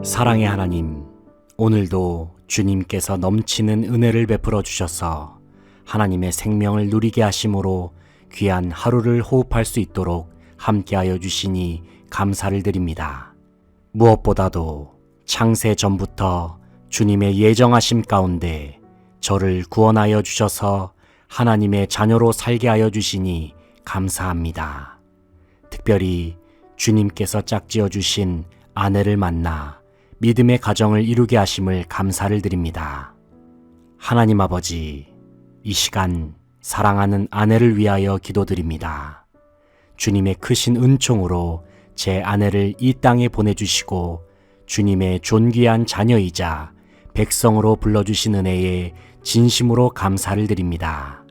사랑의 하나님, 오늘도 주님께서 넘치는 은혜를 베풀어 주셔서 하나님의 생명을 누리게 하심으로 귀한 하루를 호흡할 수 있도록 함께하여 주시니 감사를 드립니다. 무엇보다도 창세 전부터 주님의 예정하심 가운데 저를 구원하여 주셔서 하나님의 자녀로 살게 하여 주시니 감사합니다. 특별히 주님께서 짝지어 주신 아내를 만나 믿음의 가정을 이루게 하심을 감사를 드립니다. 하나님 아버지, 이 시간 사랑하는 아내를 위하여 기도드립니다. 주님의 크신 은총으로 제 아내를 이 땅에 보내주시고 주님의 존귀한 자녀이자 백성으로 불러주신 은혜에 진심으로 감사를 드립니다.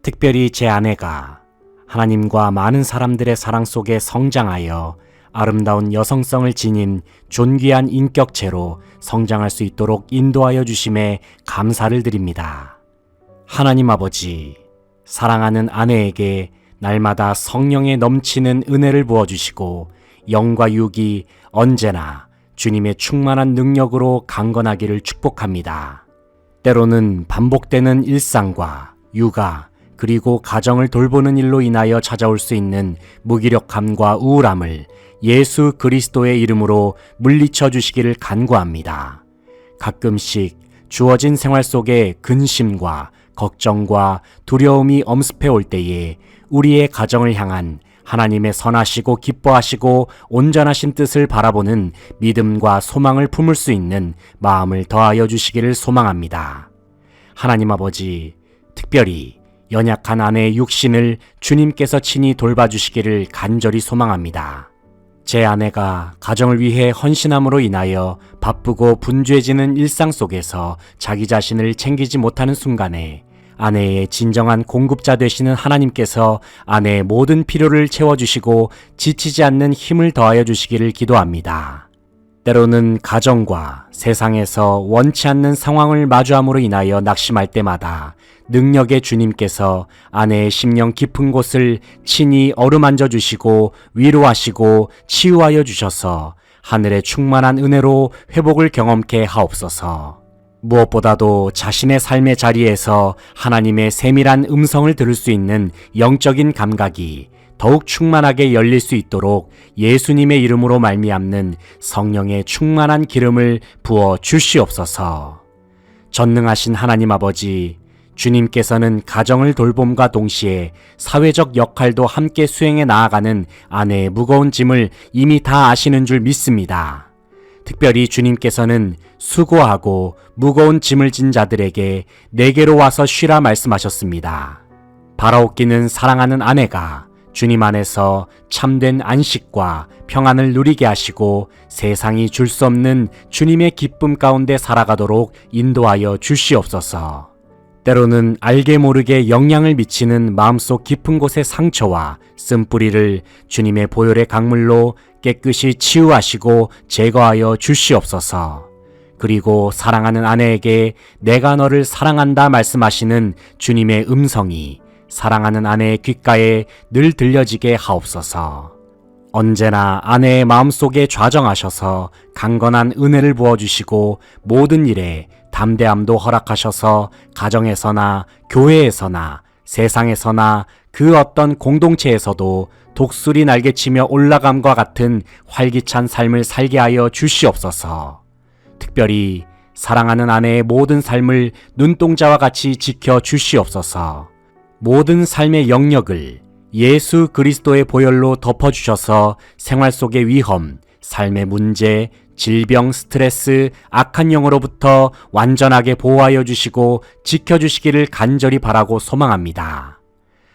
특별히 제 아내가 하나님과 많은 사람들의 사랑 속에 성장하여 아름다운 여성성을 지닌 존귀한 인격체로 성장할 수 있도록 인도하여 주심에 감사를 드립니다. 하나님 아버지, 사랑하는 아내에게 날마다 성령에 넘치는 은혜를 부어주시고 영과 육이 언제나 주님의 충만한 능력으로 강건하기를 축복합니다. 때로는 반복되는 일상과 육아 그리고 가정을 돌보는 일로 인하여 찾아올 수 있는 무기력함과 우울함을 예수 그리스도의 이름으로 물리쳐 주시기를 간구합니다. 가끔씩 주어진 생활 속에 근심과 걱정과 두려움이 엄습해 올 때에 우리의 가정을 향한 하나님의 선하시고 기뻐하시고 온전하신 뜻을 바라보는 믿음과 소망을 품을 수 있는 마음을 더하여 주시기를 소망합니다. 하나님 아버지, 특별히 연약한 아내의 육신을 주님께서 친히 돌봐주시기를 간절히 소망합니다. 제 아내가 가정을 위해 헌신함으로 인하여 바쁘고 분주해지는 일상 속에서 자기 자신을 챙기지 못하는 순간에 아내의 진정한 공급자 되시는 하나님께서 아내의 모든 필요를 채워주시고 지치지 않는 힘을 더하여 주시기를 기도합니다. 때로는 가정과 세상에서 원치 않는 상황을 마주함으로 인하여 낙심할 때마다 능력의 주님께서 아내의 심령 깊은 곳을 친히 어루만져 주시고 위로하시고 치유하여 주셔서 하늘의 충만한 은혜로 회복을 경험케 하옵소서. 무엇보다도 자신의 삶의 자리에서 하나님의 세밀한 음성을 들을 수 있는 영적인 감각이 더욱 충만하게 열릴 수 있도록 예수님의 이름으로 말미암는 성령의 충만한 기름을 부어 주시옵소서. 전능하신 하나님 아버지, 주님께서는 가정을 돌봄과 동시에 사회적 역할도 함께 수행해 나아가는 아내의 무거운 짐을 이미 다 아시는 줄 믿습니다. 특별히 주님께서는 수고하고 무거운 짐을 진 자들에게 내게로 와서 쉬라 말씀하셨습니다. 바라옵기는 사랑하는 아내가 주님 안에서 참된 안식과 평안을 누리게 하시고 세상이 줄 수 없는 주님의 기쁨 가운데 살아가도록 인도하여 주시옵소서. 때로는 알게 모르게 영향을 미치는 마음속 깊은 곳의 상처와 쓴뿌리를 주님의 보혈의 강물로 깨끗이 치유하시고 제거하여 주시옵소서. 그리고 사랑하는 아내에게 내가 너를 사랑한다 말씀하시는 주님의 음성이 사랑하는 아내의 귓가에 늘 들려지게 하옵소서. 언제나 아내의 마음속에 좌정하셔서 강건한 은혜를 부어주시고 모든 일에 담대함도 허락하셔서 가정에서나 교회에서나 세상에서나 그 어떤 공동체에서도 독수리 날개치며 올라감과 같은 활기찬 삶을 살게 하여 주시옵소서. 특별히 사랑하는 아내의 모든 삶을 눈동자와 같이 지켜 주시옵소서. 모든 삶의 영역을 예수 그리스도의 보혈로 덮어주셔서 생활 속의 위험, 삶의 문제, 질병, 스트레스, 악한 영으로부터 완전하게 보호하여 주시고 지켜주시기를 간절히 바라고 소망합니다.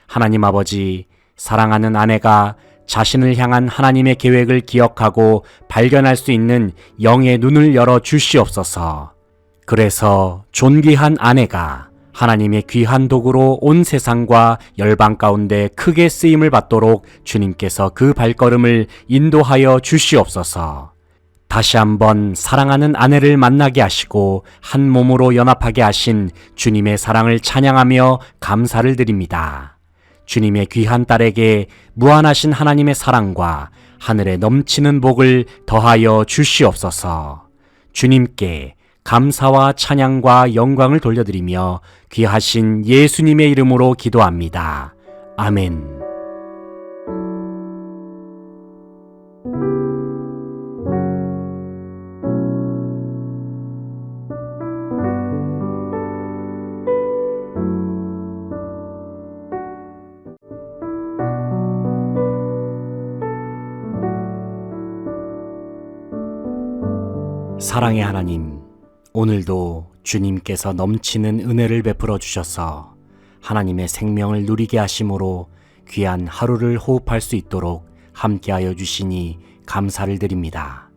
하나님 아버지, 사랑하는 아내가 자신을 향한 하나님의 계획을 기억하고 발견할 수 있는 영의 눈을 열어 주시옵소서. 그래서 존귀한 아내가 하나님의 귀한 도구로 온 세상과 열방 가운데 크게 쓰임을 받도록 주님께서 그 발걸음을 인도하여 주시옵소서. 다시 한번 사랑하는 아내를 만나게 하시고 한 몸으로 연합하게 하신 주님의 사랑을 찬양하며 감사를 드립니다. 주님의 귀한 딸에게 무한하신 하나님의 사랑과 하늘에 넘치는 복을 더하여 주시옵소서. 주님께 감사와 찬양과 영광을 돌려드리며 귀하신 예수님의 이름으로 기도합니다. 아멘. 사랑의 하나님, 오늘도 주님께서 넘치는 은혜를 베풀어 주셔서 하나님의 생명을 누리게 하심으로 귀한 하루를 호흡할 수 있도록 함께하여 주시니 감사를 드립니다.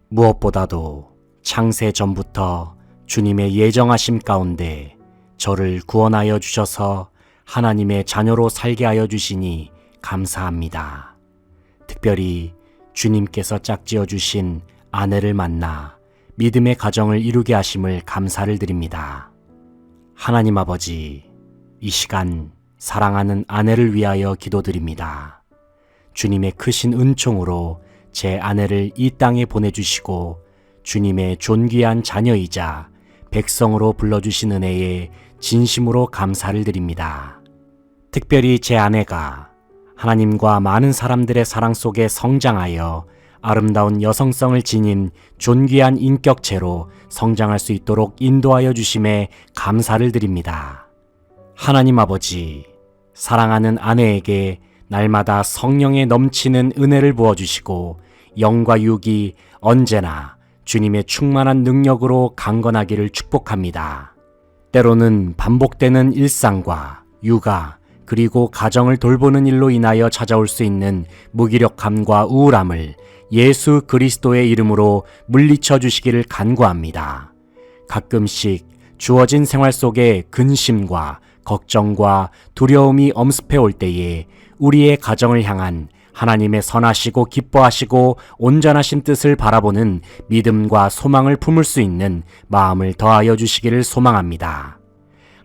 무엇보다도 창세 전부터 주님의 예정하심 가운데 저를 구원하여 주셔서 하나님의 자녀로 살게 하여 주시니 감사합니다. 특별히 주님께서 짝지어 주신 아내를 만나 믿음의 가정을 이루게 하심을 감사를 드립니다. 하나님 아버지, 이 시간 사랑하는 아내를 위하여 기도드립니다. 주님의 크신 은총으로 제 아내를 이 땅에 보내주시고 주님의 존귀한 자녀이자 백성으로 불러주신 은혜에 진심으로 감사를 드립니다. 특별히 제 아내가 하나님과 많은 사람들의 사랑 속에 성장하여 아름다운 여성성을 지닌 존귀한 인격체로 성장할 수 있도록 인도하여 주심에 감사를 드립니다. 하나님 아버지, 사랑하는 아내에게 날마다 성령에 넘치는 은혜를 부어주시고 영과 육이 언제나 주님의 충만한 능력으로 강건하기를 축복합니다. 때로는 반복되는 일상과 육아 그리고 가정을 돌보는 일로 인하여 찾아올 수 있는 무기력함과 우울함을 예수 그리스도의 이름으로 물리쳐 주시기를 간구합니다. 가끔씩 주어진 생활 속에 근심과 걱정과 두려움이 엄습해 올 때에 우리의 가정을 향한 하나님의 선하시고 기뻐하시고 온전하신 뜻을 바라보는 믿음과 소망을 품을 수 있는 마음을 더하여 주시기를 소망합니다.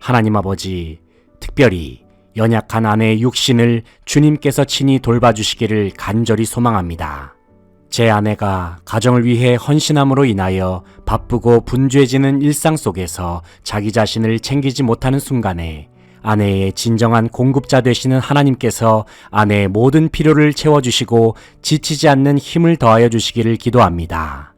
하나님 아버지, 특별히 연약한 아내의 육신을 주님께서 친히 돌봐주시기를 간절히 소망합니다. 제 아내가 가정을 위해 헌신함으로 인하여 바쁘고 분주해지는 일상 속에서 자기 자신을 챙기지 못하는 순간에 아내의 진정한 공급자 되시는 하나님께서 아내의 모든 필요를 채워주시고 지치지 않는 힘을 더하여 주시기를 기도합니다.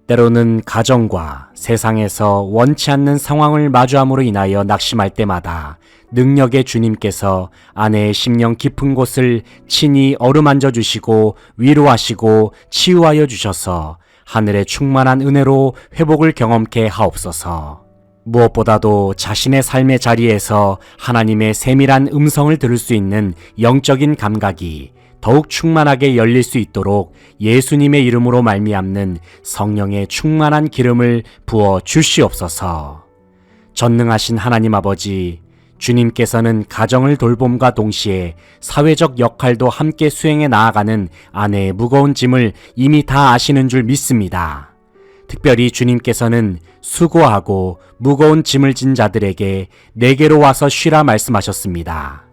때로는 가정과 세상에서 원치 않는 상황을 마주함으로 인하여 낙심할 때마다 능력의 주님께서 아내의 심령 깊은 곳을 친히 어루만져 주시고 위로하시고 치유하여 주셔서 하늘의 충만한 은혜로 회복을 경험케 하옵소서. 무엇보다도 자신의 삶의 자리에서 하나님의 세밀한 음성을 들을 수 있는 영적인 감각이 더욱 충만하게 열릴 수 있도록 예수님의 이름으로 말미암는 성령의 충만한 기름을 부어 주시옵소서. 전능하신 하나님 아버지, 주님께서는 가정을 돌봄과 동시에 사회적 역할도 함께 수행해 나아가는 아내의 무거운 짐을 이미 다 아시는 줄 믿습니다. 특별히 주님께서는 수고하고 무거운 짐을 진 자들에게 내게로 와서 쉬라 말씀하셨습니다.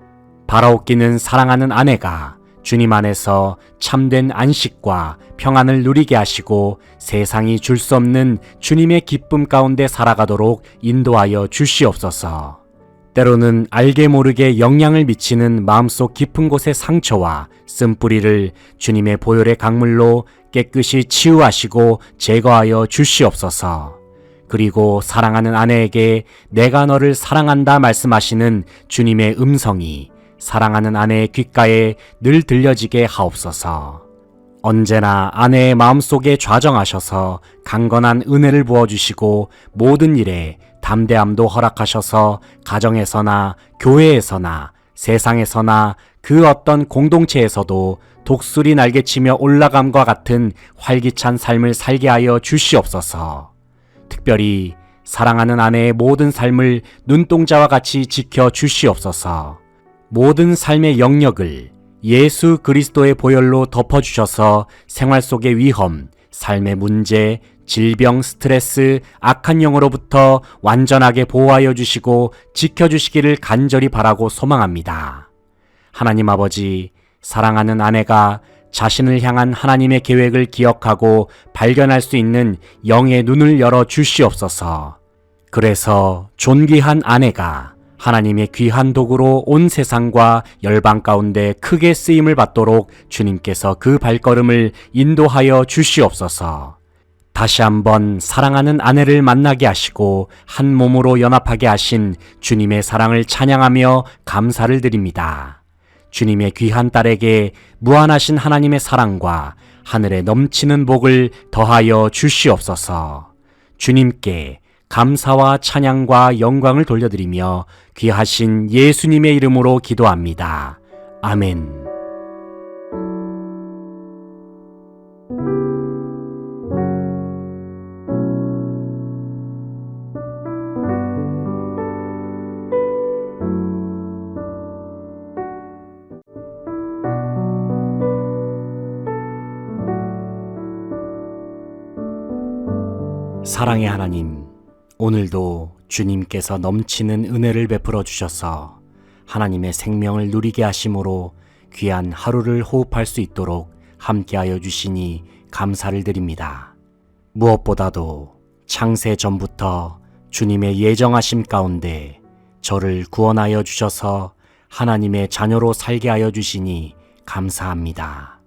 바라옵기는 사랑하는 아내가 주님 안에서 참된 안식과 평안을 누리게 하시고 세상이 줄 수 없는 주님의 기쁨 가운데 살아가도록 인도하여 주시옵소서. 때로는 알게 모르게 영향을 미치는 마음속 깊은 곳의 상처와 쓴뿌리를 주님의 보혈의 강물로 깨끗이 치유하시고 제거하여 주시옵소서. 그리고 사랑하는 아내에게 내가 너를 사랑한다 말씀하시는 주님의 음성이 사랑하는 아내의 귓가에 늘 들려지게 하옵소서. 언제나 아내의 마음속에 좌정하셔서 강건한 은혜를 부어주시고 모든 일에 담대함도 허락하셔서 가정에서나 교회에서나 세상에서나 그 어떤 공동체에서도 독수리 날개치며 올라감과 같은 활기찬 삶을 살게 하여 주시옵소서. 특별히 사랑하는 아내의 모든 삶을 눈동자와 같이 지켜 주시옵소서. 모든 삶의 영역을 예수 그리스도의 보혈로 덮어주셔서 생활 속의 위험, 삶의 문제, 질병, 스트레스, 악한 영으로부터 완전하게 보호하여 주시고 지켜주시기를 간절히 바라고 소망합니다. 하나님 아버지, 사랑하는 아내가 자신을 향한 하나님의 계획을 기억하고 발견할 수 있는 영의 눈을 열어 주시옵소서. 그래서 존귀한 아내가 하나님의 귀한 도구로 온 세상과 열방 가운데 크게 쓰임을 받도록 주님께서 그 발걸음을 인도하여 주시옵소서. 다시 한번 사랑하는 아내를 만나게 하시고 한 몸으로 연합하게 하신 주님의 사랑을 찬양하며 감사를 드립니다. 주님의 귀한 딸에게 무한하신 하나님의 사랑과 하늘에 넘치는 복을 더하여 주시옵소서. 주님께 감사와 찬양과 영광을 돌려드리며 귀하신 예수님의 이름으로 기도합니다. 아멘. 사랑의 하나님, 오늘도 주님께서 넘치는 은혜를 베풀어 주셔서 하나님의 생명을 누리게 하심으로 귀한 하루를 호흡할 수 있도록 함께하여 주시니 감사를 드립니다. 무엇보다도 창세 전부터 주님의 예정하심 가운데 저를 구원하여 주셔서 하나님의 자녀로 살게 하여 주시니 감사합니다.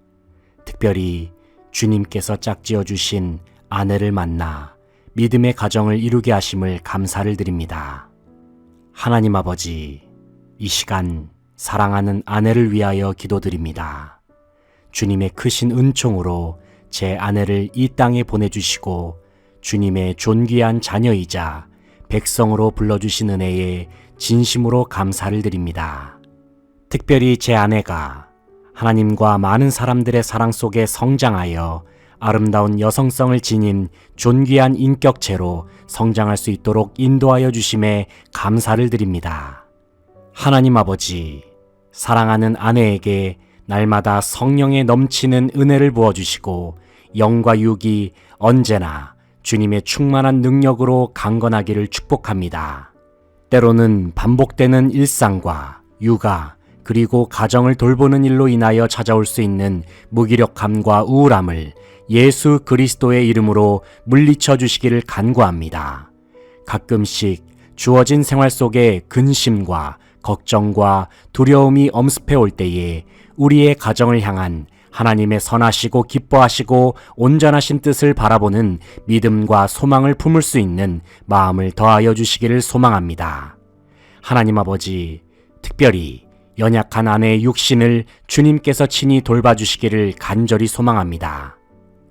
특별히 주님께서 짝지어 주신 아내를 만나 믿음의 가정을 이루게 하심을 감사를 드립니다. 하나님 아버지, 이 시간 사랑하는 아내를 위하여 기도드립니다. 주님의 크신 은총으로 제 아내를 이 땅에 보내주시고 주님의 존귀한 자녀이자 백성으로 불러주신 은혜에 진심으로 감사를 드립니다. 특별히 제 아내가 하나님과 많은 사람들의 사랑 속에 성장하여 아름다운 여성성을 지닌 존귀한 인격체로 성장할 수 있도록 인도하여 주심에 감사를 드립니다. 하나님 아버지, 사랑하는 아내에게 날마다 성령에 넘치는 은혜를 부어주시고 영과 육이 언제나 주님의 충만한 능력으로 강건하기를 축복합니다. 때로는 반복되는 일상과 육아 그리고 가정을 돌보는 일로 인하여 찾아올 수 있는 무기력함과 우울함을 예수 그리스도의 이름으로 물리쳐 주시기를 간구합니다. 가끔씩 주어진 생활 속에 근심과 걱정과 두려움이 엄습해 올 때에 우리의 가정을 향한 하나님의 선하시고 기뻐하시고 온전하신 뜻을 바라보는 믿음과 소망을 품을 수 있는 마음을 더하여 주시기를 소망합니다. 하나님 아버지, 특별히 연약한 아내의 육신을 주님께서 친히 돌봐주시기를 간절히 소망합니다.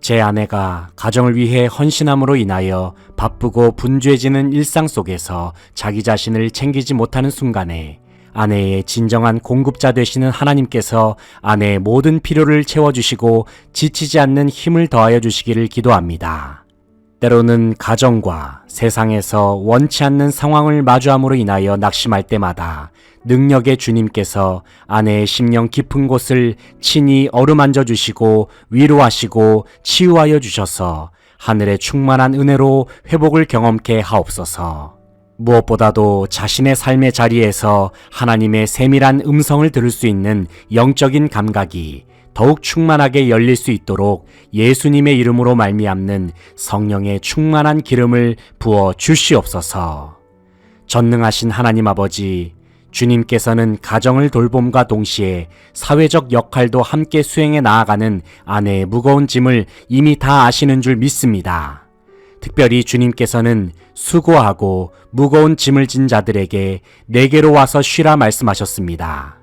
제 아내가 가정을 위해 헌신함으로 인하여 바쁘고 분주해지는 일상 속에서 자기 자신을 챙기지 못하는 순간에 아내의 진정한 공급자 되시는 하나님께서 아내의 모든 필요를 채워주시고 지치지 않는 힘을 더하여 주시기를 기도합니다. 때로는 가정과 세상에서 원치 않는 상황을 마주함으로 인하여 낙심할 때마다 능력의 주님께서 아내의 심령 깊은 곳을 친히 어루만져 주시고 위로하시고 치유하여 주셔서 하늘의 충만한 은혜로 회복을 경험케 하옵소서. 무엇보다도 자신의 삶의 자리에서 하나님의 세밀한 음성을 들을 수 있는 영적인 감각이 더욱 충만하게 열릴 수 있도록 예수님의 이름으로 말미암는 성령의 충만한 기름을 부어 주시옵소서. 전능하신 하나님 아버지, 주님께서는 가정을 돌봄과 동시에 사회적 역할도 함께 수행해 나아가는 아내의 무거운 짐을 이미 다 아시는 줄 믿습니다. 특별히 주님께서는 수고하고 무거운 짐을 진 자들에게 내게로 와서 쉬라 말씀하셨습니다.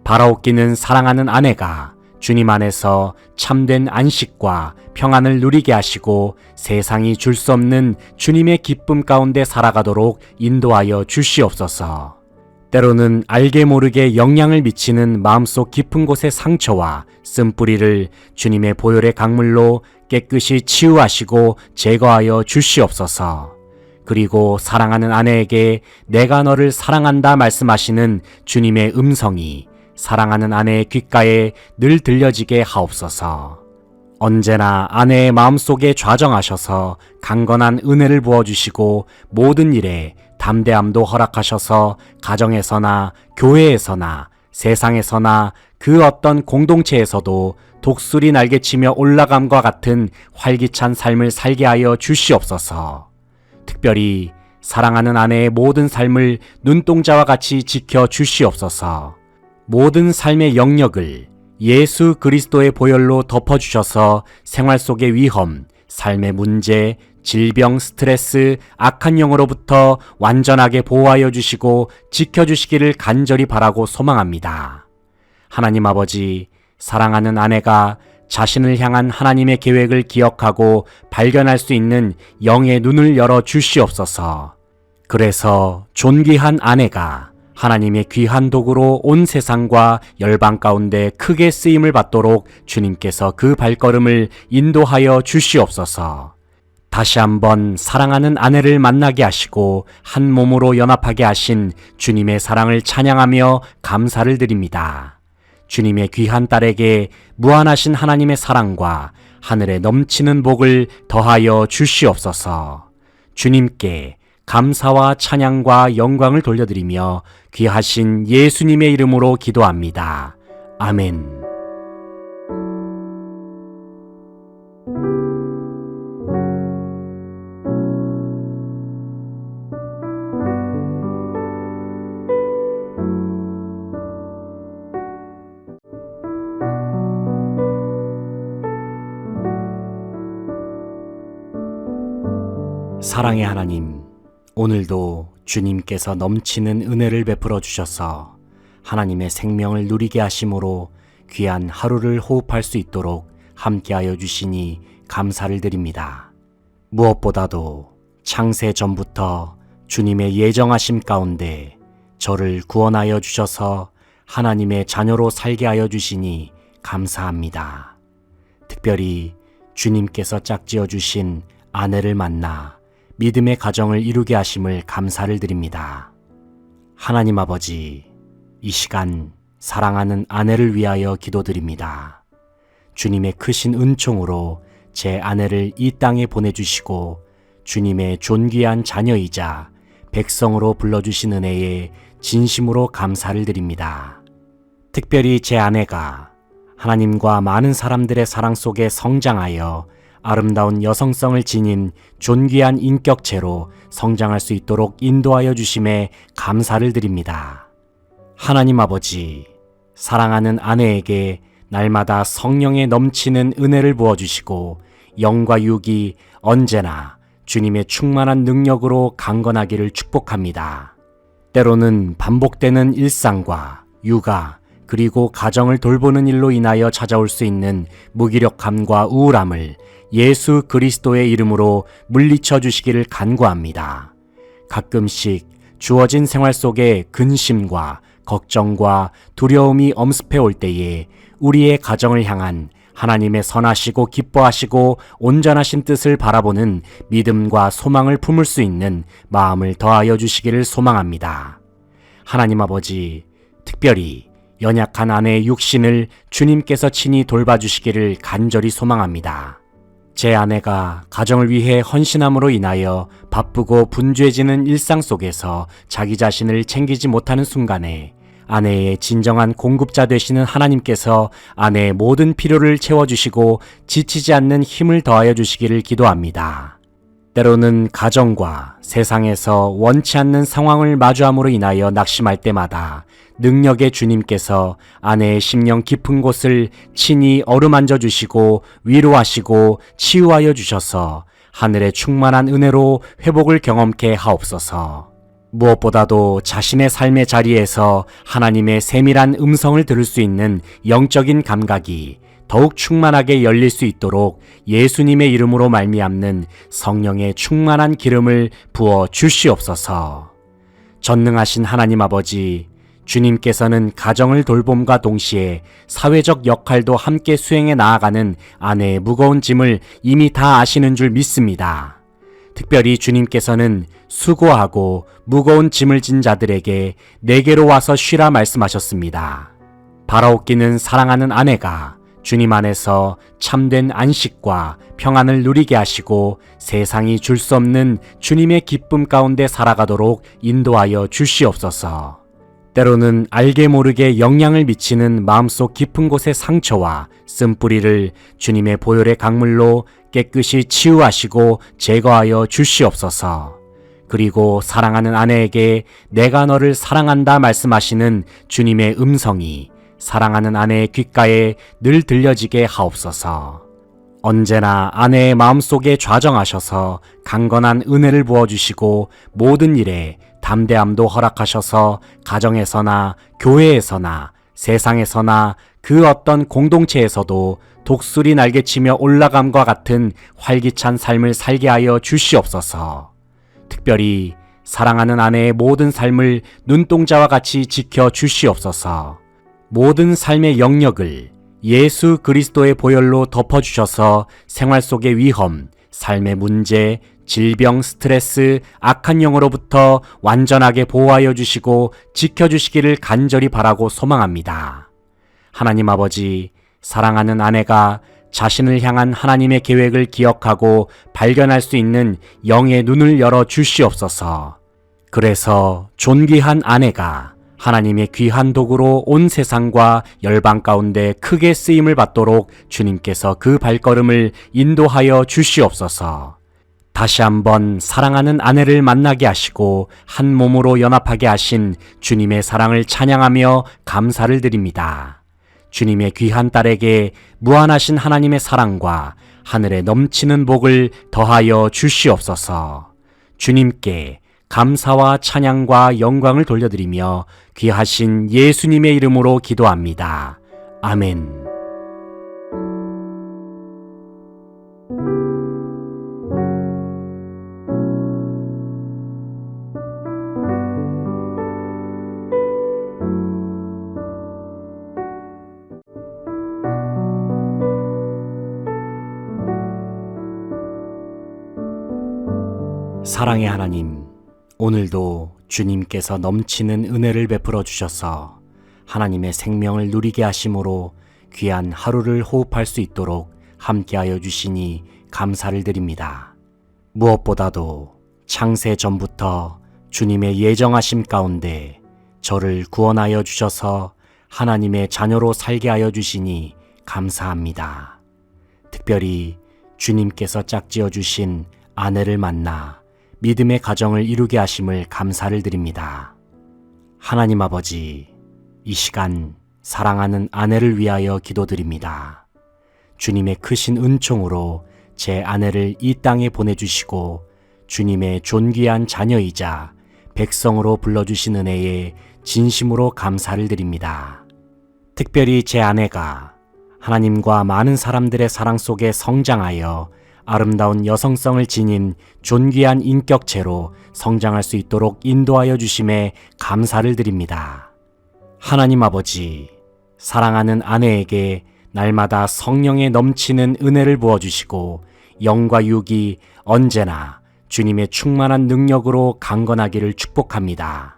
바라옵기는 사랑하는 아내가 주님 안에서 참된 안식과 평안을 누리게 하시고 세상이 줄 수 없는 주님의 기쁨 가운데 살아가도록 인도하여 주시옵소서. 때로는 알게 모르게 영향을 미치는 마음속 깊은 곳의 상처와 쓴뿌리를 주님의 보혈의 강물로 깨끗이 치유하시고 제거하여 주시옵소서. 그리고 사랑하는 아내에게 내가 너를 사랑한다 말씀하시는 주님의 음성이 사랑하는 아내의 귓가에 늘 들려지게 하옵소서. 언제나 아내의 마음속에 좌정하셔서 강건한 은혜를 부어주시고 모든 일에 담대함도 허락하셔서 가정에서나 교회에서나 세상에서나 그 어떤 공동체에서도 독수리 날개치며 올라감과 같은 활기찬 삶을 살게 하여 주시옵소서. 특별히 사랑하는 아내의 모든 삶을 눈동자와 같이 지켜 주시옵소서. 모든 삶의 영역을 예수 그리스도의 보혈로 덮어주셔서 생활 속의 위험, 삶의 문제, 질병, 스트레스, 악한 영으로부터 완전하게 보호하여 주시고 지켜주시기를 간절히 바라고 소망합니다. 하나님 아버지, 사랑하는 아내가 자신을 향한 하나님의 계획을 기억하고 발견할 수 있는 영의 눈을 열어 주시옵소서. 그래서 존귀한 아내가 하나님의 귀한 도구로 온 세상과 열방 가운데 크게 쓰임을 받도록 주님께서 그 발걸음을 인도하여 주시옵소서. 다시 한번 사랑하는 아내를 만나게 하시고 한 몸으로 연합하게 하신 주님의 사랑을 찬양하며 감사를 드립니다. 주님의 귀한 딸에게 무한하신 하나님의 사랑과 하늘에 넘치는 복을 더하여 주시옵소서. 주님께 감사와 찬양과 영광을 돌려드리며 귀하신 예수님의 이름으로 기도합니다. 아멘. 사랑의 하나님, 오늘도 주님께서 넘치는 은혜를 베풀어 주셔서 하나님의 생명을 누리게 하심으로 귀한 하루를 호흡할 수 있도록 함께하여 주시니 감사를 드립니다. 무엇보다도 창세 전부터 주님의 예정하심 가운데 저를 구원하여 주셔서 하나님의 자녀로 살게 하여 주시니 감사합니다. 특별히 주님께서 짝지어 주신 아내를 만나 믿음의 가정을 이루게 하심을 감사를 드립니다. 하나님 아버지, 이 시간 사랑하는 아내를 위하여 기도드립니다. 주님의 크신 은총으로 제 아내를 이 땅에 보내주시고 주님의 존귀한 자녀이자 백성으로 불러주신 은혜에 진심으로 감사를 드립니다. 특별히 제 아내가 하나님과 많은 사람들의 사랑 속에 성장하여 아름다운 여성성을 지닌 존귀한 인격체로 성장할 수 있도록 인도하여 주심에 감사를 드립니다. 하나님 아버지, 사랑하는 아내에게 날마다 성령에 넘치는 은혜를 부어주시고 영과 육이 언제나 주님의 충만한 능력으로 강건하기를 축복합니다. 때로는 반복되는 일상과 육아 그리고 가정을 돌보는 일로 인하여 찾아올 수 있는 무기력함과 우울함을 예수 그리스도의 이름으로 물리쳐 주시기를 간구합니다. 가끔씩 주어진 생활 속에 근심과 걱정과 두려움이 엄습해 올 때에 우리의 가정을 향한 하나님의 선하시고 기뻐하시고 온전하신 뜻을 바라보는 믿음과 소망을 품을 수 있는 마음을 더하여 주시기를 소망합니다. 하나님 아버지, 특별히 연약한 아내의 육신을 주님께서 친히 돌봐주시기를 간절히 소망합니다. 제 아내가 가정을 위해 헌신함으로 인하여 바쁘고 분주해지는 일상 속에서 자기 자신을 챙기지 못하는 순간에 아내의 진정한 공급자 되시는 하나님께서 아내의 모든 필요를 채워주시고 지치지 않는 힘을 더하여 주시기를 기도합니다. 때로는 가정과 세상에서 원치 않는 상황을 마주함으로 인하여 낙심할 때마다 능력의 주님께서 아내의 심령 깊은 곳을 친히 어루만져 주시고 위로하시고 치유하여 주셔서 하늘의 충만한 은혜로 회복을 경험케 하옵소서. 무엇보다도 자신의 삶의 자리에서 하나님의 세밀한 음성을 들을 수 있는 영적인 감각이 더욱 충만하게 열릴 수 있도록 예수님의 이름으로 말미암는 성령의 충만한 기름을 부어 주시옵소서. 전능하신 하나님 아버지, 주님께서는 가정을 돌봄과 동시에 사회적 역할도 함께 수행해 나아가는 아내의 무거운 짐을 이미 다 아시는 줄 믿습니다. 특별히 주님께서는 수고하고 무거운 짐을 진 자들에게 내게로 와서 쉬라 말씀하셨습니다. 바라옵기는 사랑하는 아내가 주님 안에서 참된 안식과 평안을 누리게 하시고 세상이 줄 수 없는 주님의 기쁨 가운데 살아가도록 인도하여 주시옵소서. 때로는 알게 모르게 영향을 미치는 마음속 깊은 곳의 상처와 쓴뿌리를 주님의 보혈의 강물로 깨끗이 치유하시고 제거하여 주시옵소서. 그리고 사랑하는 아내에게 내가 너를 사랑한다 말씀하시는 주님의 음성이 사랑하는 아내의 귓가에 늘 들려지게 하옵소서. 언제나 아내의 마음속에 좌정하셔서 강건한 은혜를 부어주시고 모든 일에 담대함도 허락하셔서 가정에서나 교회에서나 세상에서나 그 어떤 공동체에서도 독수리 날개치며 올라감과 같은 활기찬 삶을 살게 하여 주시옵소서. 특별히 사랑하는 아내의 모든 삶을 눈동자와 같이 지켜 주시옵소서. 모든 삶의 영역을 예수 그리스도의 보혈로 덮어주셔서 생활 속의 위험, 삶의 문제, 질병, 스트레스, 악한 영으로부터 완전하게 보호하여 주시고 지켜주시기를 간절히 바라고 소망합니다. 하나님 아버지, 사랑하는 아내가 자신을 향한 하나님의 계획을 기억하고 발견할 수 있는 영의 눈을 열어 주시옵소서. 그래서 존귀한 아내가 하나님의 귀한 도구로 온 세상과 열방 가운데 크게 쓰임을 받도록 주님께서 그 발걸음을 인도하여 주시옵소서. 다시 한번 사랑하는 아내를 만나게 하시고 한 몸으로 연합하게 하신 주님의 사랑을 찬양하며 감사를 드립니다. 주님의 귀한 딸에게 무한하신 하나님의 사랑과 하늘에 넘치는 복을 더하여 주시옵소서. 주님께 감사와 찬양과 영광을 돌려드리며 귀하신 예수님의 이름으로 기도합니다. 아멘. 사랑의 하나님, 오늘도 주님께서 넘치는 은혜를 베풀어 주셔서 하나님의 생명을 누리게 하심으로 귀한 하루를 호흡할 수 있도록 함께하여 주시니 감사를 드립니다. 무엇보다도 창세 전부터 주님의 예정하심 가운데 저를 구원하여 주셔서 하나님의 자녀로 살게 하여 주시니 감사합니다. 특별히 주님께서 짝지어 주신 아내를 만나 믿음의 가정을 이루게 하심을 감사를 드립니다. 하나님 아버지, 이 시간 사랑하는 아내를 위하여 기도드립니다. 주님의 크신 은총으로 제 아내를 이 땅에 보내주시고 주님의 존귀한 자녀이자 백성으로 불러주신 은혜에 진심으로 감사를 드립니다. 특별히 제 아내가 하나님과 많은 사람들의 사랑 속에 성장하여 아름다운 여성성을 지닌 존귀한 인격체로 성장할 수 있도록 인도하여 주심에 감사를 드립니다. 하나님 아버지, 사랑하는 아내에게 날마다 성령에 넘치는 은혜를 부어주시고 영과 육이 언제나 주님의 충만한 능력으로 강건하기를 축복합니다.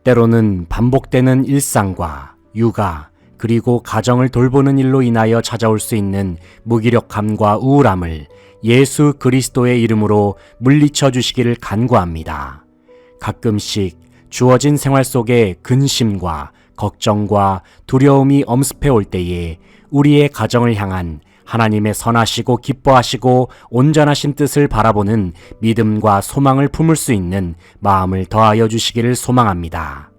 때로는 반복되는 일상과 육아 그리고 가정을 돌보는 일로 인하여 찾아올 수 있는 무기력함과 우울함을 예수 그리스도의 이름으로 물리쳐 주시기를 간구합니다. 가끔씩 주어진 생활 속에 근심과 걱정과 두려움이 엄습해 올 때에 우리의 가정을 향한 하나님의 선하시고 기뻐하시고 온전하신 뜻을 바라보는 믿음과 소망을 품을 수 있는 마음을 더하여 주시기를 소망합니다.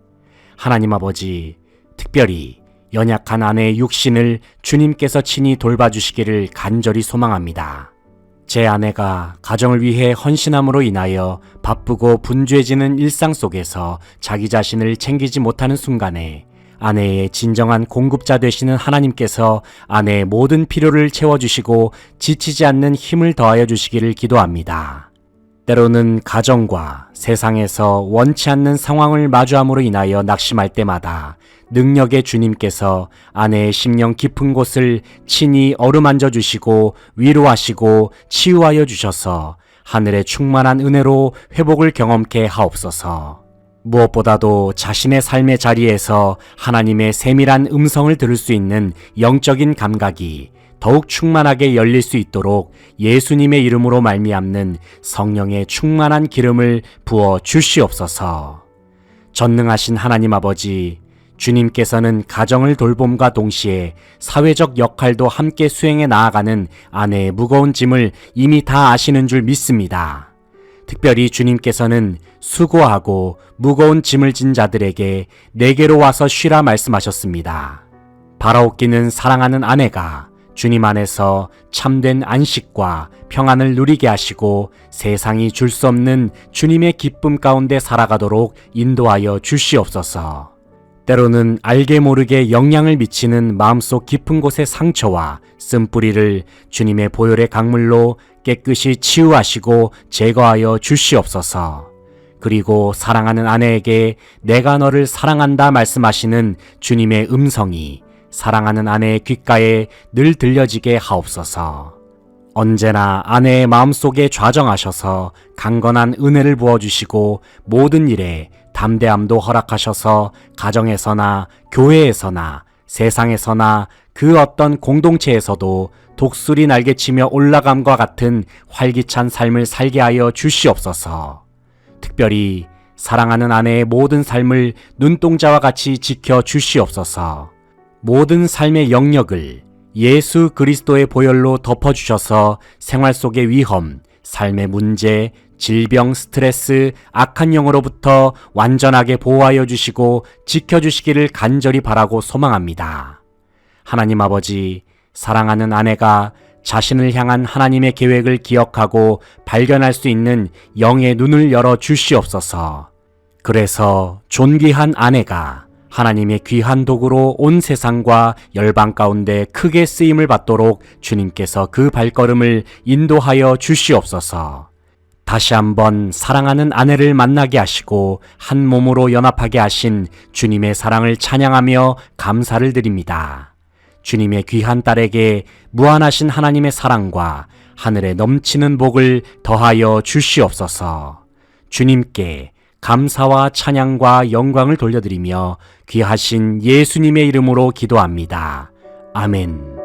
하나님 아버지, 특별히 연약한 아내의 육신을 주님께서 친히 돌봐주시기를 간절히 소망합니다. 제 아내가 가정을 위해 헌신함으로 인하여 바쁘고 분주해지는 일상 속에서 자기 자신을 챙기지 못하는 순간에 아내의 진정한 공급자 되시는 하나님께서 아내의 모든 필요를 채워주시고 지치지 않는 힘을 더하여 주시기를 기도합니다. 때로는 가정과 세상에서 원치 않는 상황을 마주함으로 인하여 낙심할 때마다 능력의 주님께서 아내의 심령 깊은 곳을 친히 어루만져 주시고 위로하시고 치유하여 주셔서 하늘의 충만한 은혜로 회복을 경험케 하옵소서. 무엇보다도 자신의 삶의 자리에서 하나님의 세밀한 음성을 들을 수 있는 영적인 감각이 더욱 충만하게 열릴 수 있도록 예수님의 이름으로 말미암는 성령의 충만한 기름을 부어 주시옵소서. 전능하신 하나님 아버지, 주님께서는 가정을 돌봄과 동시에 사회적 역할도 함께 수행해 나아가는 아내의 무거운 짐을 이미 다 아시는 줄 믿습니다. 특별히 주님께서는 수고하고 무거운 짐을 진 자들에게 내게로 와서 쉬라 말씀하셨습니다. 바라옵기는 사랑하는 아내가 주님 안에서 참된 안식과 평안을 누리게 하시고 세상이 줄 수 없는 주님의 기쁨 가운데 살아가도록 인도하여 주시옵소서. 때로는 알게 모르게 영향을 미치는 마음속 깊은 곳의 상처와 쓴뿌리를 주님의 보혈의 강물로 깨끗이 치유하시고 제거하여 주시옵소서. 그리고 사랑하는 아내에게 내가 너를 사랑한다 말씀하시는 주님의 음성이 사랑하는 아내의 귓가에 늘 들려지게 하옵소서. 언제나 아내의 마음속에 좌정하셔서 강건한 은혜를 부어주시고 모든 일에 담대함도 허락하셔서 가정에서나 교회에서나 세상에서나 그 어떤 공동체에서도 독수리 날개치며 올라감과 같은 활기찬 삶을 살게 하여 주시옵소서. 특별히 사랑하는 아내의 모든 삶을 눈동자와 같이 지켜 주시옵소서. 모든 삶의 영역을 예수 그리스도의 보혈로 덮어주셔서 생활 속의 위험, 삶의 문제, 질병, 스트레스, 악한 영으로부터 완전하게 보호하여 주시고 지켜주시기를 간절히 바라고 소망합니다. 하나님 아버지, 사랑하는 아내가 자신을 향한 하나님의 계획을 기억하고 발견할 수 있는 영의 눈을 열어 주시옵소서. 그래서 존귀한 아내가 하나님의 귀한 도구로 온 세상과 열방 가운데 크게 쓰임을 받도록 주님께서 그 발걸음을 인도하여 주시옵소서. 다시 한번 사랑하는 아내를 만나게 하시고 한 몸으로 연합하게 하신 주님의 사랑을 찬양하며 감사를 드립니다. 주님의 귀한 딸에게 무한하신 하나님의 사랑과 하늘에 넘치는 복을 더하여 주시옵소서. 주님께 감사와 찬양과 영광을 돌려드리며 귀하신 예수님의 이름으로 기도합니다. 아멘.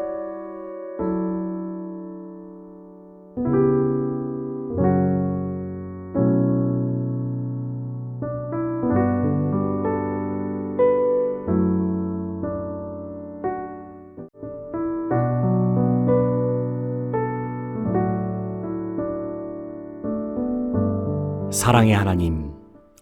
사랑의 하나님,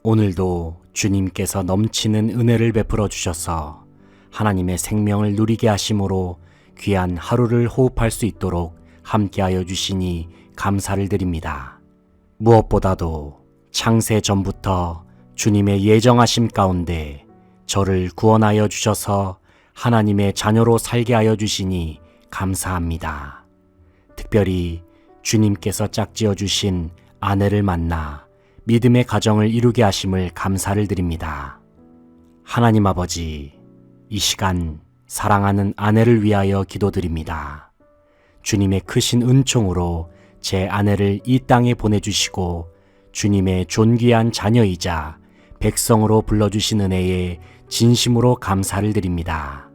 오늘도 주님께서 넘치는 은혜를 베풀어 주셔서 하나님의 생명을 누리게 하심으로 귀한 하루를 호흡할 수 있도록 함께하여 주시니 감사를 드립니다. 무엇보다도 창세 전부터 주님의 예정하심 가운데 저를 구원하여 주셔서 하나님의 자녀로 살게 하여 주시니 감사합니다. 특별히 주님께서 짝지어 주신 아내를 만나 믿음의 가정을 이루게 하심을 감사를 드립니다. 하나님 아버지, 이 시간 사랑하는 아내를 위하여 기도드립니다. 주님의 크신 은총으로 제 아내를 이 땅에 보내주시고 주님의 존귀한 자녀이자 백성으로 불러주신 은혜에 진심으로 감사를 드립니다.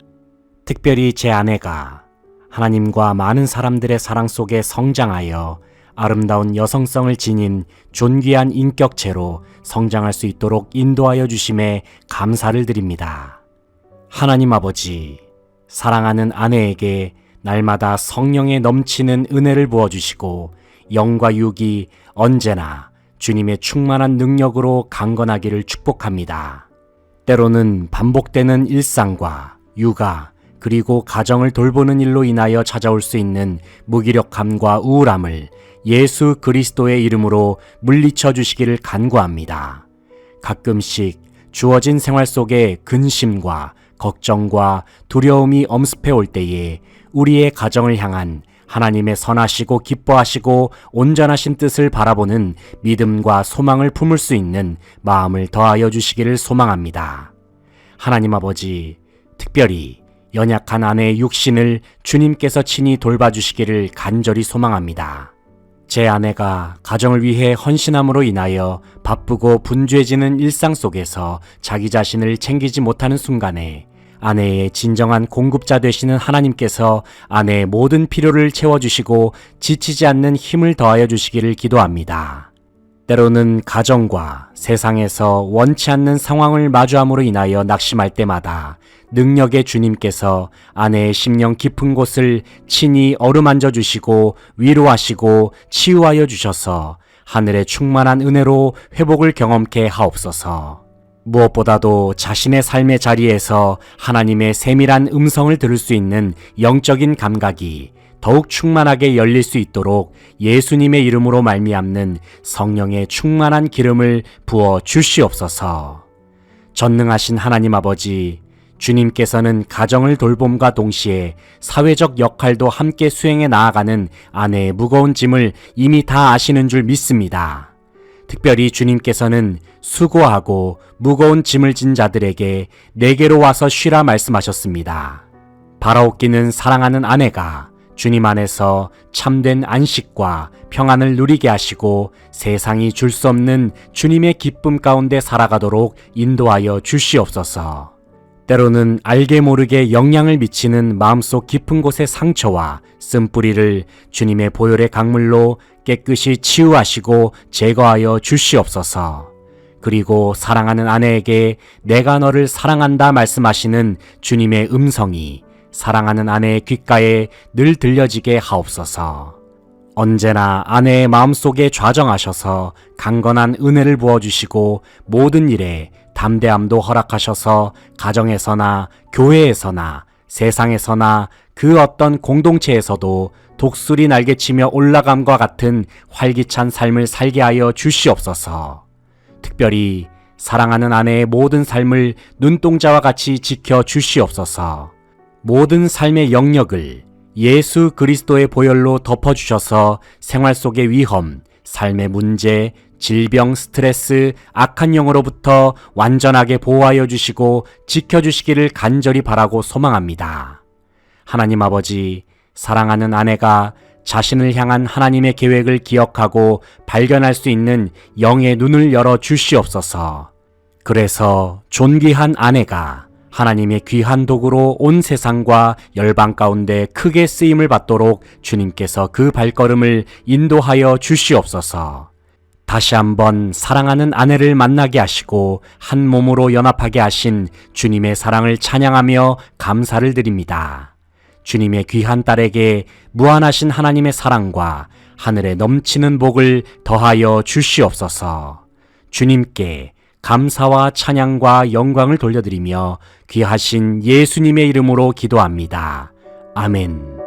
특별히 제 아내가 하나님과 많은 사람들의 사랑 속에 성장하여 아름다운 여성성을 지닌 존귀한 인격체로 성장할 수 있도록 인도하여 주심에 감사를 드립니다. 하나님 아버지, 사랑하는 아내에게 날마다 성령에 넘치는 은혜를 부어주시고 영과 육이 언제나 주님의 충만한 능력으로 강건하기를 축복합니다. 때로는 반복되는 일상과 육아, 그리고 가정을 돌보는 일로 인하여 찾아올 수 있는 무기력함과 우울함을 예수 그리스도의 이름으로 물리쳐 주시기를 간구합니다. 가끔씩 주어진 생활 속에 근심과 걱정과 두려움이 엄습해 올 때에 우리의 가정을 향한 하나님의 선하시고 기뻐하시고 온전하신 뜻을 바라보는 믿음과 소망을 품을 수 있는 마음을 더하여 주시기를 소망합니다. 하나님 아버지, 특별히 연약한 아내의 육신을 주님께서 친히 돌봐주시기를 간절히 소망합니다. 제 아내가 가정을 위해 헌신함으로 인하여 바쁘고 분주해지는 일상 속에서 자기 자신을 챙기지 못하는 순간에 아내의 진정한 공급자 되시는 하나님께서 아내의 모든 필요를 채워주시고 지치지 않는 힘을 더하여 주시기를 기도합니다. 때로는 가정과 세상에서 원치 않는 상황을 마주함으로 인하여 낙심할 때마다 능력의 주님께서 아내의 심령 깊은 곳을 친히 어루만져 주시고 위로하시고 치유하여 주셔서 하늘의 충만한 은혜로 회복을 경험케 하옵소서. 무엇보다도 자신의 삶의 자리에서 하나님의 세밀한 음성을 들을 수 있는 영적인 감각이 더욱 충만하게 열릴 수 있도록 예수님의 이름으로 말미암는 성령의 충만한 기름을 부어 주시옵소서. 전능하신 하나님 아버지, 주님께서는 가정을 돌봄과 동시에 사회적 역할도 함께 수행해 나아가는 아내의 무거운 짐을 이미 다 아시는 줄 믿습니다. 특별히 주님께서는 수고하고 무거운 짐을 진 자들에게 내게로 와서 쉬라 말씀하셨습니다. 바라옵기는 사랑하는 아내가 주님 안에서 참된 안식과 평안을 누리게 하시고 세상이 줄 수 없는 주님의 기쁨 가운데 살아가도록 인도하여 주시옵소서. 때로는 알게 모르게 영향을 미치는 마음속 깊은 곳의 상처와 쓴뿌리를 주님의 보혈의 강물로 깨끗이 치유하시고 제거하여 주시옵소서. 그리고 사랑하는 아내에게 내가 너를 사랑한다 말씀하시는 주님의 음성이 사랑하는 아내의 귓가에 늘 들려지게 하옵소서. 언제나 아내의 마음속에 좌정하셔서 강건한 은혜를 부어주시고 모든 일에 담대함도 허락하셔서 가정에서나 교회에서나 세상에서나 그 어떤 공동체에서도 독수리 날개치며 올라감과 같은 활기찬 삶을 살게 하여 주시옵소서. 특별히 사랑하는 아내의 모든 삶을 눈동자와 같이 지켜 주시옵소서. 모든 삶의 영역을 예수 그리스도의 보혈로 덮어주셔서 생활 속의 위험, 삶의 문제, 질병, 스트레스, 악한 영으로부터 완전하게 보호하여 주시고 지켜주시기를 간절히 바라고 소망합니다. 하나님 아버지, 사랑하는 아내가 자신을 향한 하나님의 계획을 기억하고 발견할 수 있는 영의 눈을 열어 주시옵소서. 그래서 존귀한 아내가 하나님의 귀한 도구로 온 세상과 열방 가운데 크게 쓰임을 받도록 주님께서 그 발걸음을 인도하여 주시옵소서. 다시 한번 사랑하는 아내를 만나게 하시고 한 몸으로 연합하게 하신 주님의 사랑을 찬양하며 감사를 드립니다. 주님의 귀한 딸에게 무한하신 하나님의 사랑과 하늘에 넘치는 복을 더하여 주시옵소서. 주님께 감사와 찬양과 영광을 돌려드리며 귀하신 예수님의 이름으로 기도합니다. 아멘.